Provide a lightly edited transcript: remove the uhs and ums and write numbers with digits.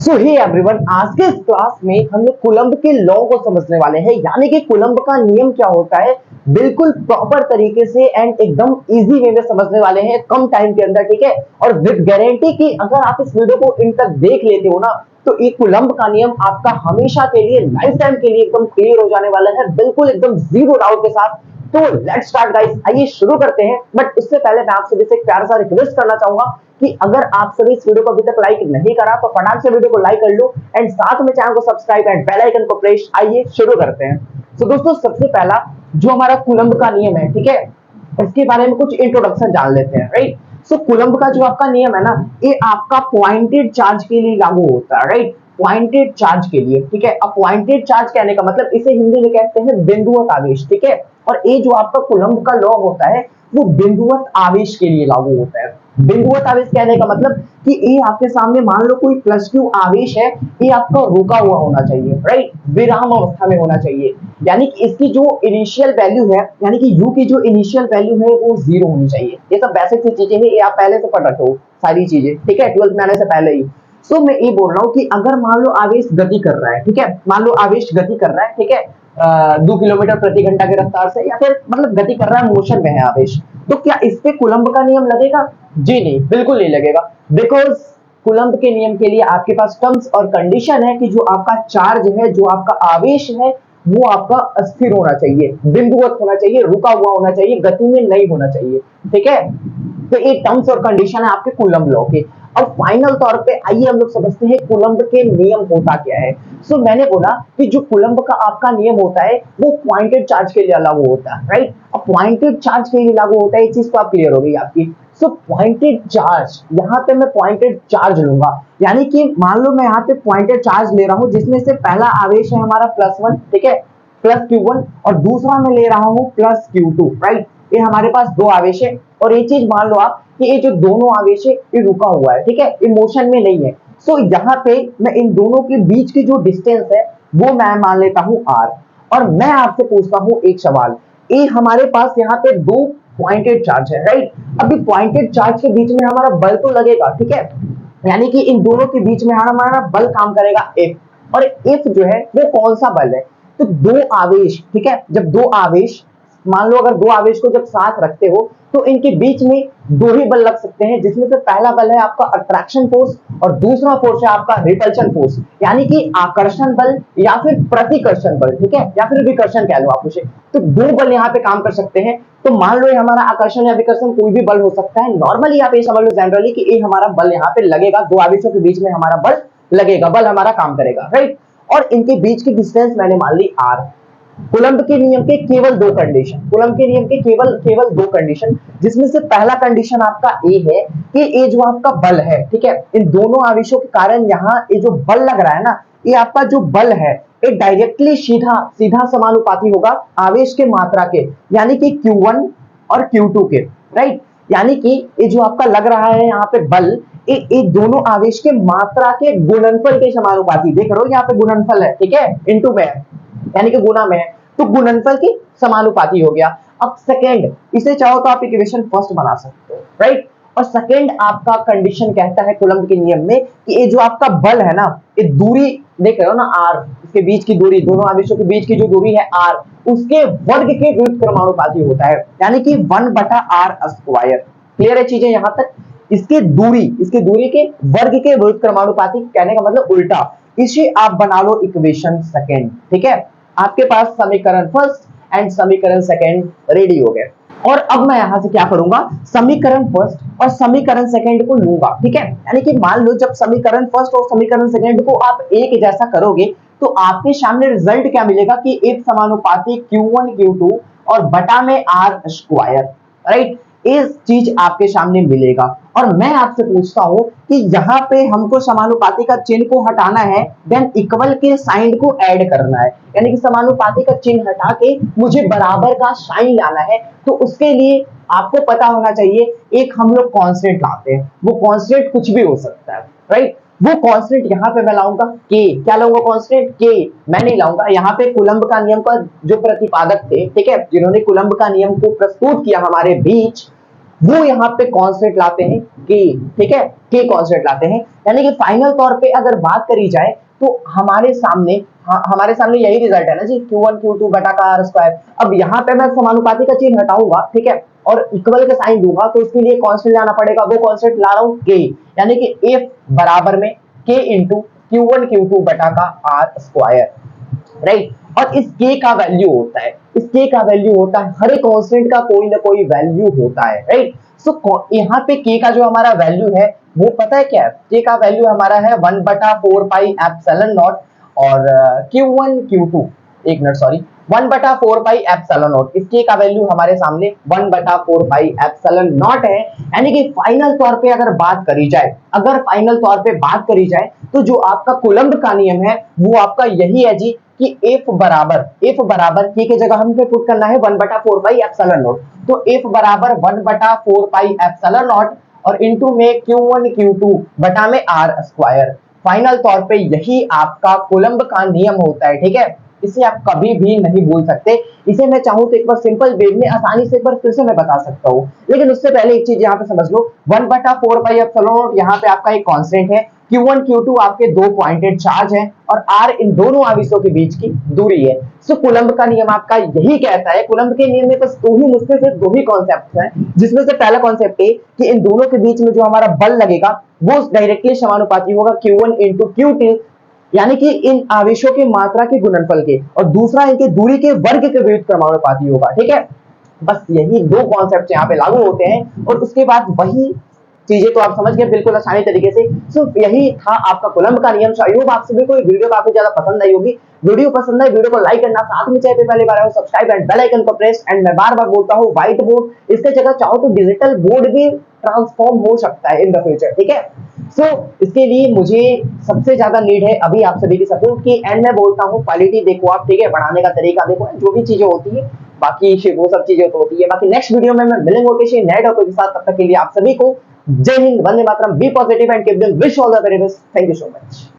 सो hey everyone, आज के इस क्लास में हम लोग कूलम्ब के लॉ को समझने वाले हैं, यानी कि कूलम्ब का नियम क्या होता है, बिल्कुल प्रॉपर तरीके से एंड एकदम इजी वे में समझने वाले हैं कम टाइम के अंदर। ठीक है, और विद गारंटी कि अगर आप इस वीडियो को इन तक देख लेते हो ना, तो ये कूलम्ब का नियम आपका हमेशा के लिए, लाइफ टाइम के लिए एकदम क्लियर हो जाने वाला है, बिल्कुल एकदम जीरो डाउट के साथ। तो लेट्स स्टार्ट गाइस, आइए शुरू करते हैं। बट उससे पहले मैं आप सभी से एक प्यारा सा रिक्वेस्ट करना चाहूंगा कि अगर आप सभी इस वीडियो को अभी तक लाइक नहीं करा तो फटाक से वीडियो को लाइक कर लो एंड साथ में चैनल को सब्सक्राइब एंड बेल आइकन को प्रेस। आइए शुरू करते हैं। तो दोस्तों, सबसे पहला जो हमारा कूलम्ब का नियम है, ठीक है, इसके बारे में कुछ इंट्रोडक्शन जान लेते हैं। राइट, सो कूलम्ब का जो आपका नियम है ना, ये आपका पॉइंटेड चार्ज के लिए लागू होता है। राइट, पॉइंटेड चार्ज के लिए। ठीक है, अब पॉइंटेड चार्ज कहने का मतलब इसे हिंदी में कहते हैं बिंदुवत आवेश। ठीक है, और ये जो आपका कूलम्ब का लॉ होता है वो बिंदुवत आवेश के लिए लागू होता है। बिंदुवत आवेश कहने का मतलब कि ये आपके सामने मान लो कोई प्लस क्यू आवेश है, ये आपका रुका हुआ होना चाहिए। राइट, विराम अवस्था में होना चाहिए, यानी कि इसकी जो इनिशियल वैल्यू है, यानी कि यू की जो इनिशियल वैल्यू है वो जीरो होनी चाहिए। ये सब बेसिक सी चीजें हैं, ये आप पहले से पढ़ रखे हो सारी चीजें। ठीक है, 12th में आने से पहले ही। सो मैं ये बोल रहा हूँ कि अगर मान लो आवेश गति कर रहा है, ठीक है, मान लो आवेश गति कर रहा है, ठीक है, 2 किलोमीटर प्रति घंटा की रफ्तार से, या फिर मतलब गति कर रहा है, मोशन में है आवेश, तो क्या इस पे कूलम्ब का नियम लगेगा? जी नहीं, बिल्कुल नहीं लगेगा। बिकॉज कूलम्ब के नियम के लिए आपके पास टर्म्स और कंडीशन है कि जो आपका चार्ज है, जो आपका आवेश है, वो आपका अस्थिर होना चाहिए, बिंदुवत होना चाहिए, रुका हुआ होना चाहिए, गति में नहीं होना चाहिए। ठीक है, तो ये टर्म्स और कंडीशन है आपके कूलम्ब लॉ के। अब फाइनल तौर पे आइए हम लोग समझते हैं कूलम्ब के नियम होता क्या है। सो मैंने बोला कि जो कूलम्ब का आपका नियम होता है वो पॉइंटेड चार्ज के लिए लागू होता है। राइट, अब पॉइंटेड चार्ज के लिए लागू होता है, ये चीज तो आप क्लियर हो गई आपकी। सो पॉइंटेड चार्ज, यहाँ पे मैं पॉइंटेड चार्ज लूंगा, यानी कि मान लो मैं यहाँ पे पॉइंटेड चार्ज ले रहा हूँ जिसमें से पहला आवेश है हमारा +1, ठीक है, +Q1, और दूसरा मैं ले रहा हूँ +Q2। राइट, ये हमारे पास दो आवेश है, और ये चीज मान लो आप कि ये जो दोनों आवेश है ये रुका हुआ है, ठीक है, ये मोशन में नहीं है। सो यहाँ पे मैं इन दोनों के बीच की जो डिस्टेंस है वो मैं मान लेता हूँ r। और मैं आपसे पूछता हूँ एक सवाल, ये हमारे पास यहाँ पे दो पॉइंटेड चार्ज है। राइट, अभी पॉइंटेड चार्ज के बीच में हमारा बल तो लगेगा, ठीक है, यानी कि इन दोनों के बीच में हमारा बल काम करेगा F। और F जो है वो कौन सा बल है? तो दो आवेश, ठीक है, जब दो आवेश, मान लो अगर दो आवेश को जब साथ रखते हो तो इनके बीच में दो ही बल लग सकते हैं, जिसमें से पहला बल है आपका अट्रैक्शन फोर्स और दूसरा फोर्स है आपका रिपल्शन फोर्स, यानी कि आकर्षण बल या फिर प्रतिकर्षण बल, ठीक है, या फिर विकर्षण कह लो आप उसे। तो दो बल यहाँ पे काम कर सकते हैं। तो मान लो ये हमारा आकर्षण या विकर्षण कोई भी बल हो सकता है। नॉर्मली आप ये समझ लो जनरली कि ये हमारा बल यहाँ पे लगेगा, दो आवेशों के बीच में हमारा बल लगेगा, बल हमारा काम करेगा। राइट, और इनके बीच की डिस्टेंस मैंने मान ली r। कूलम्ब के नियम के केवल दो कंडीशन, कूलम्ब के नियम के केवल दो कंडीशन, जिसमें से पहला कंडीशन आपका ए है कि ये जो आपका बल है, ठीक है, इन दोनों आवेशों के कारण यहाँ ये जो बल लग रहा है ना, ये आपका जो बल है ये डायरेक्टली सीधा सीधा समानुपाती होगा आवेश के मात्रा के, यानी कि Q1 और Q2 के। राइट, यानी कि ये जो आपका लग रहा है यहाँ पे बल, ये दोनों आवेश के मात्रा के गुणनफल के समानुपाती, देख रहे हो यहाँ पे गुणनफल है, ठीक है, इनटू में, यानी कि गुना में है, तो गुणनफल की समानुपाती हो गया। अब सेकंड, इसे चाहो तो आप इक्वेशन फर्स्ट बना सकते हो। राइट, और सेकंड आपका कंडीशन कहता है कूलम्ब के नियम में कि ये जो आपका बल है ना, ये दूरी देख रहे हो ना r, इसके बीच की दूरी, दोनों आवेशों के बीच की जो दूरी है r, उसके वर्ग के व्युत्क्रमानुपाती होता है, यानी कि 1/r²। क्लियर है चीजें यहां तक? इसके दूरी के वर्ग के व्युत्क्रमानुपाती कहने का मतलब उल्टा, इसे आप बना लो इक्वेशन सेकंड। ठीक है, आपके पास समीकरण फर्स्ट एंड समीकरण सेकंड रेडी हो गए। और अब मैं यहां से क्या करूंगा, समीकरण फर्स्ट और समीकरण सेकंड को लूंगा। ठीक है, यानी कि मान लो जब समीकरण फर्स्ट और समीकरण सेकंड को आप एक जैसा करोगे तो आपके सामने रिजल्ट क्या मिलेगा कि एक समानुपाती Q1 Q2 और बटा में r²। राइट, ये चीज आपके सामने मिलेगा। और मैं आपसे पूछता हूं कि यहाँ पे हमको समानुपाती का चिन्ह को हटाना है, देन इक्वल के साइन को ऐड करना है, यानी कि समानुपाती का चिन्ह हटा के मुझे बराबर का साइन लाना है। तो उसके लिए आपको पता होना चाहिए एक हम लोग कांस्टेंट लाते हैं, वो कांस्टेंट कुछ भी हो सकता है। राइट, वो कांस्टेंट यहाँ पे मैं लाऊंगा के, क्या लाऊंगा कांस्टेंट के, मैं नहीं लाऊंगा यहाँ पे कूलम्ब का नियम का जो प्रतिपादक थे, ठीक है, जिन्होंने कूलम्ब का नियम को प्रस्तुत किया हमारे बीच, वो यहाँ पे कांस्टेंट लाते हैं के, ठीक है, के कांस्टेंट लाते हैं। यानी कि फाइनल तौर पे अगर बात करी जाए तो हमारे सामने यही रिजल्ट है ना जी, Q1 Q2 बटा का आर स्क्वायर। अब यहाँ पे मैं समानुपाती का चिन्ह हटाऊंगा, ठीक है, और इक्वल का साइन दूंगा, तो उसके लिए कांस्टेंट लाना पड़ेगा, वो कांस्टेंट ला रहा हूं के, यानी कि F बराबर में के इंटू Q1 Q2 बटा का आर स्क्वायर, राइट। और इस के का वैल्यू होता है, इस के का वैल्यू होता है, हर एक कांस्टेंट का कोई ना कोई वैल्यू होता है, राइट। सो यहाँ पे के का जो हमारा वैल्यू है वो पता है क्या है, के का वैल्यू हमारा है 1/4 पाई एप्सिलॉन नॉट, और Q1 Q2, एक minute sorry, 1/4 pi epsilon not, इसके का वैल्यू हमारे सामने 1/4 पाई एप्सिलॉन नॉट है। यानी कि फाइनल तौर पे अगर बात करी जाए, तो जो आपका कूलम्ब का नियम है वो आपका यही है जी, कि F बराबर के जगह हमें पुट करना है 1/4 पाई एप्सिलॉन नॉट, तो F बराबर 1/4 पाई एप्सिलॉन नॉट और इनटू में Q1 Q2 बटा में आर स्क्वायर। फाइनल तौर पे यही आपका कूलम्ब का नियम होता है, ठीक है, इसे आप कभी भी नहीं भूल सकते। इसे मैं चाहूं तो एक बार सिंपल वे में आसानी से एक बार फिर से मैं बता सकता हूं, लेकिन उससे पहले एक चीज यहाँ पे समझ लो, 1/4 पाई एप्सिलॉन नॉट यहाँ पे आपका एक कांस्टेंट है, Q1 Q2 आपके दो पॉइंटेड चार्ज हैं और R इन दोनों आवेशों के बीच की दूरी है। सो कूलम्ब का नियम आपका यही कहता है, कूलम्ब के नियम में बस मुश्किल से दो ही कॉन्सेप्ट हैं, जिसमें से पहला कॉन्सेप्ट है कि इन दोनों के बीच में जो हमारा बल लगेगा वो डायरेक्टली समानुपाती होगा Q1 इंटू Q2, यानी कि इन आवेशों की मात्रा के गुणनफल के, और दूसरा इनके दूरी के वर्ग के विरुद्ध क्रमानुपाती होगा, ठीक है। बस यही दो कॉन्सेप्ट यहाँ पे लागू होते हैं और उसके बाद वही चीजें तो आप समझ गए बिल्कुल आसानी तरीके से। सिर्फ यही था आपका कूलम्ब का नियम। आई होप आप सभी को ये वीडियो काफी ज्यादा पसंद आई होगी। वीडियो पसंद आई, वीडियो को लाइक करना, साथ में चैनल पे पहली बार आए हो सब्सक्राइब एंड बेल आइकन को प्रेस। एंड मैं बार बार बोलता हूँ, व्हाइट बोर्ड इसके जगह चाहो तो डिजिटल बोर्ड भी ट्रांसफॉर्म हो सकता है इन द फ्यूचर, ठीक है। सो इसके लिए मुझे सबसे ज्यादा नीड है अभी आप सभी की सपोर्ट की। एंड मैं बोलता हूँ क्वालिटी देखो आप, ठीक है, बढ़ाने का तरीका देखो, जो भी चीजें होती है बाकी वो सब चीजें तो होती है। बाकी नेक्स्ट वीडियो में मैं मिलेंगे किसी नए टॉपिक के साथ, तब तक के लिए आप सभी को जय हिंद, वंदे मातरम, be positive and keep them, wish all the very best, thank you so much.